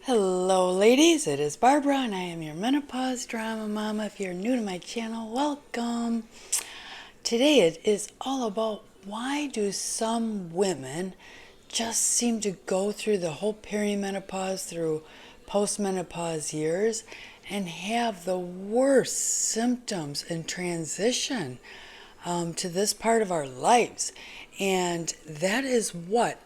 Hello ladies, it is Barbara and I am your menopause drama mama. If you're new to my channel, welcome. Today it is all about why do some women just seem to go through the whole perimenopause through postmenopause years and have the worst symptoms in transition to this part of our lives. And that is what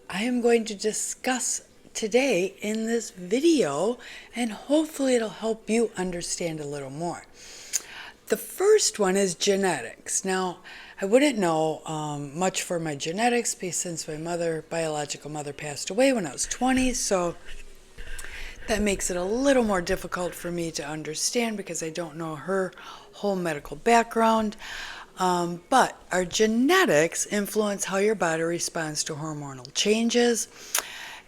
I am going to discuss today in this video, and hopefully it'll help you understand a little more. The first one is genetics. Now, I wouldn't know much for my genetics since my biological mother passed away when I was 20, so that makes it a little more difficult for me to understand because I don't know her whole medical background. But our genetics influence how your body responds to hormonal changes.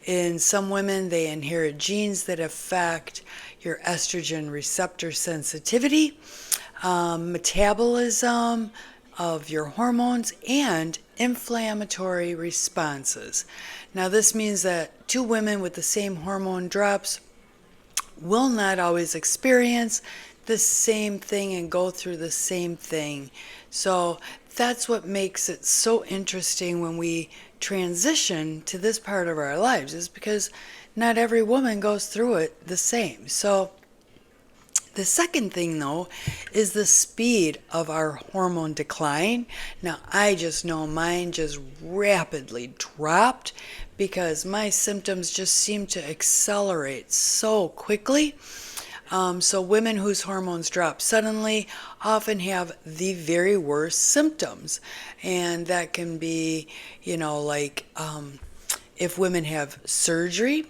In some women, they inherit genes that affect your estrogen receptor sensitivity, metabolism of your hormones, and inflammatory responses. Now, this means that two women with the same hormone drops will not always experience the same thing and go through the same thing. So that's what makes it so interesting when we transition to this part of our lives, is because not every woman goes through it the same. So the second thing, though, is the speed of our hormone decline. Now, I just know mine just rapidly dropped because my symptoms just seem to accelerate so quickly. So women whose hormones drop suddenly often have the very worst symptoms. And that can be, if women have surgery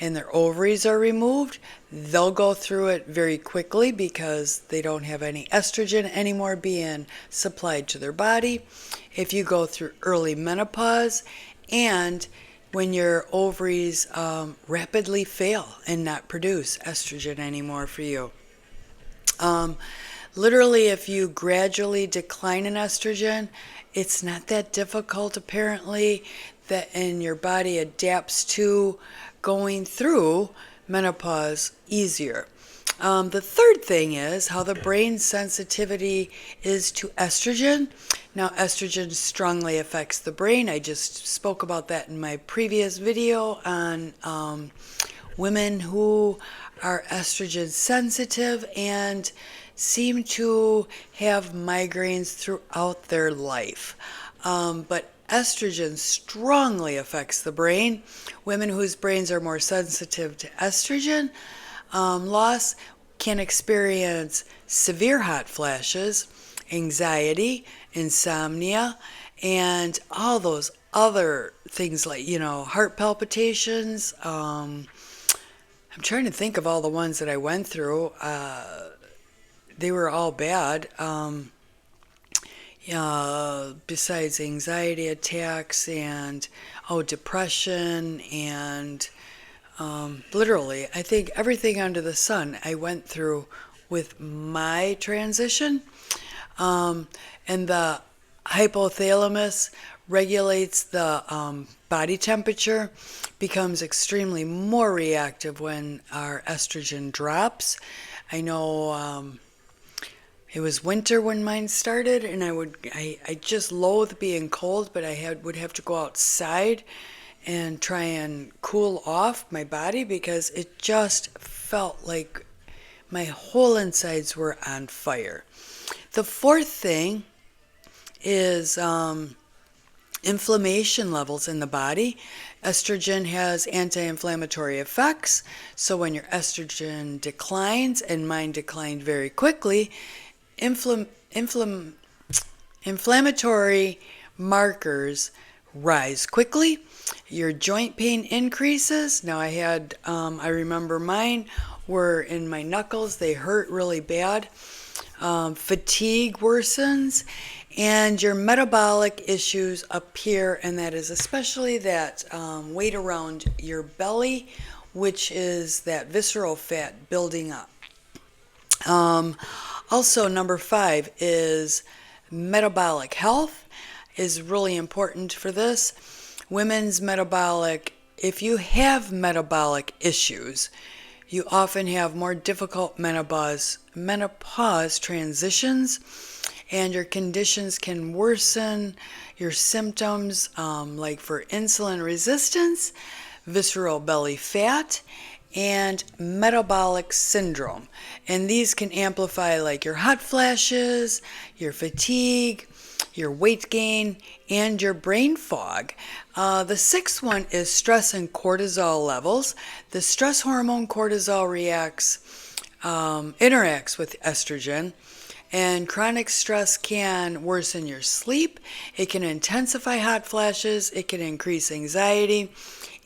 and their ovaries are removed, they'll go through it very quickly because they don't have any estrogen anymore being supplied to their body. If you go through early menopause and when your ovaries rapidly fail and not produce estrogen anymore for you. Literally, if you gradually decline in estrogen, it's not that difficult apparently, and your body adapts to going through menopause easier. The third thing is how the brain's sensitivity is to estrogen. Now, estrogen strongly affects the brain. I just spoke about that in my previous video on women who are estrogen sensitive and seem to have migraines throughout their life. But estrogen strongly affects the brain. Women whose brains are more sensitive to estrogen loss can experience severe hot flashes, anxiety, insomnia, and all those other things like, heart palpitations. I'm trying to think of all the ones that I went through. They were all bad. Besides anxiety attacks and depression and literally, I think everything under the sun I went through with my transition. And the hypothalamus regulates the body temperature, becomes extremely more reactive when our estrogen drops. I know it was winter when mine started, and I just loathed being cold, but would have to go outside and try and cool off my body because it just felt like my whole insides were on fire. The fourth thing is inflammation levels in the body. Estrogen has anti-inflammatory effects, so when your estrogen declines, and mine declined very quickly, inflammatory markers rise quickly. Your joint pain increases. Now I remember mine were in my knuckles. They hurt really bad. Fatigue worsens, and your metabolic issues appear, and that is especially that weight around your belly, which is that visceral fat building up. Also, number 5 is metabolic health is really important for this. Women's metabolic if you have metabolic issues, you often have more difficult menopause transitions, and your conditions can worsen your symptoms, like for insulin resistance, visceral belly fat, and metabolic syndrome. And these can amplify like your hot flashes, your fatigue, your weight gain, and your brain fog. The sixth one is stress and cortisol levels. The stress hormone cortisol interacts with estrogen, and chronic stress can worsen your sleep. It can intensify hot flashes. It can increase anxiety,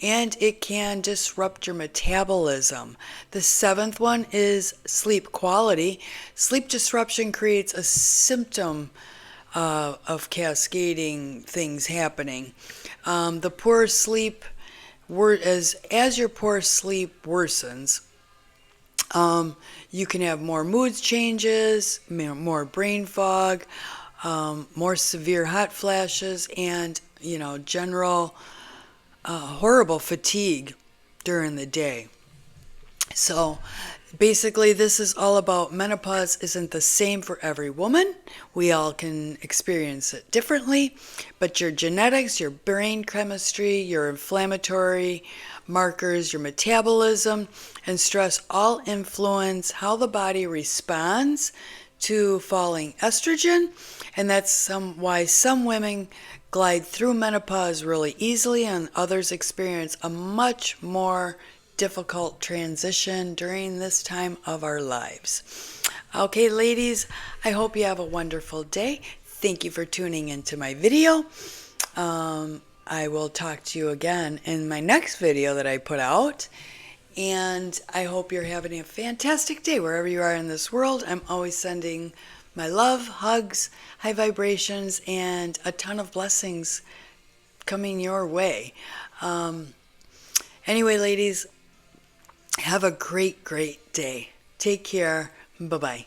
and it can disrupt your metabolism. The seventh one is sleep quality. Sleep disruption creates a symptom of cascading things happening. The poor sleep, as your poor sleep worsens, you can have more mood changes, more brain fog, more severe hot flashes, and general horrible fatigue during the day. So basically, this is all about menopause isn't the same for every woman. We all can experience it differently, but your genetics, your brain chemistry, your inflammatory markers, your metabolism, and stress all influence how the body responds to falling estrogen. And that's why some women glide through menopause really easily, and others experience a much more difficult transition during this time of our lives. Okay, ladies, I hope you have a wonderful day. Thank you for tuning into my video. I will talk to you again in my next video that I put out. And I hope you're having a fantastic day wherever you are in this world. I'm always sending my love, hugs, high vibrations, and a ton of blessings coming your way. Anyway, ladies, have a great, great day. Take care. Bye-bye.